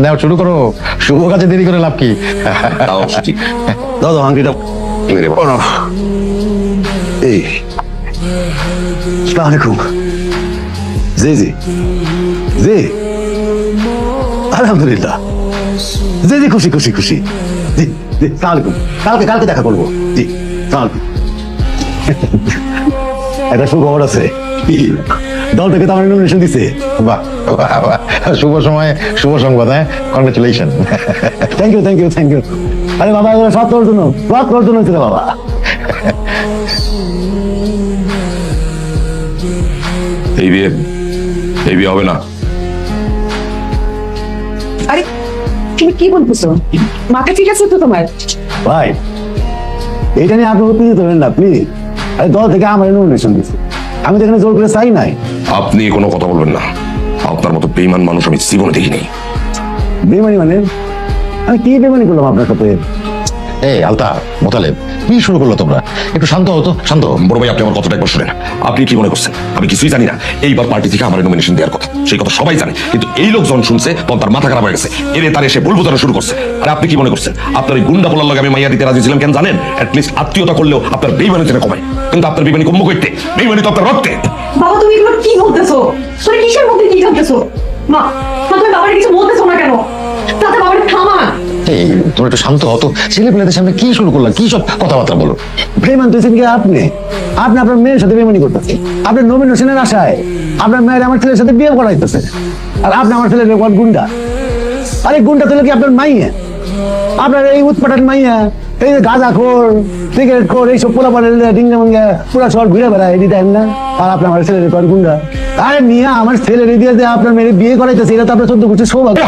নাও শুরু করো, শুভ কাজে দেরি করে লাভ কি? তাও ঠিক। দাও দাও আংটিটা মেরে বাবা। এই আসসালামু আলাইকুম। জি জি জি আলহামদুলিল্লাহ। জি জি খুশি খুশি খুশি। জি জি সালাম আলাইকুম। কালকে কালকে দেখা করবো। জি সালাম আলাইকুম। একটা সুখবর আছে, দল থেকে তো আমার নমিনেশন দিছে। বাহ বাহ, বাহ। শুভ সময় শুভ সংবাদ, হ্যাঁ, congratulation. Thank you thank you thank you. আরে বাবা এগুলো সব তোর জন্য, সব তোর জন্য ছিল বাবা। এই বিয়ে হবে না। আরে তুমি কি বলতেছো? মাথা ঠিক আছে তো তোমার? ভাই এটা নিয়ে আপনি প্লিজ ধরেন না প্লিজ। আরে দল থেকে আমার নমিনেশন দিছে, আমি তো এখানে জোর করে চাই নাই। আপনি কোনো কথা বলবেন না। আপনার মতো বেঈমান মানুষ আমি জীবনে দেখিনি। বেমানি মানে? আমি কি বেমানি করলাম আপনার সাথে? এই আলতা মোতালেব, কি শুরু করলো তোমরা? একটু শান্ত হতো, শান্ত হও। বড় ভাই আপনি আমার কথাটা একবার শুনেন। আপনি কি মনে করছেন আমি কিছুই জানি না? এইবার পার্টি থেকে আমার নমিনেশন দেওয়ার কথা, সেই কথা সবাই জানে, কিন্তু এই লোক যখন শুনছে তখন তার মাথা খারাপ হয়ে গেছে। তার এসে ভুল বোঝানো শুরু করছে। আর আপনি কি মনে করছেন আপনার ওই গুন্ডা পোলার লগে আমি মাইয়া দিতে রাজি ছিলাম কেন জানেন? অ্যাটলিস্ট আত্মীয়তা করলেও আপনার বেইমানি থেকে কমায়, কিন্তু আপনার বেইমানি কম্য করতে, বেইমানি তো আপনার রক্তে। বাবা তুমি এগুলো কি বলতেছো? তুমি কিসের মধ্যে কি ভাবতেছো? মা মা তুমি বাবার কিছু বলতেছো না কেন? তাতে বাবার থামা। এই তোমরা একটু শান্ত হতো। ছেলে পেলেদের সামনে কি শুরু করলাম, কি সব কথাবার্তা বলো? বেমান তুইছেন কি আপনি? আপনি আপনার মেয়ের সাথে বেমানি করতেছে, আপনার নমিনেশনের আশায় আপনার মেয়ের আমার ছেলের সাথে বিয়ে করাইতেছে, আর আপনি আমার ছেলের রেকর্ড গুন্ডা। আরে গুন্ডা তো কি আপনার মাইয়া? আপনার এই উৎপাটান মাইয়া, এই যে গাঁজা খোর, সিগারেট খোর, এইসব পোলা পাড়ের ডিঙ্গা মাঙ্গা পুরা শহর ঘুরে বেড়ায়, এটি দেন না? আর আপনি আমার ছেলের রেকর্ড গুন্ডা। আরে মিয়া আমার ছেলের দিয়ে আপনার মেয়ের বিয়ে করাইতেছে, এটা তো আপনার 14 বছর সৌভাগ্য।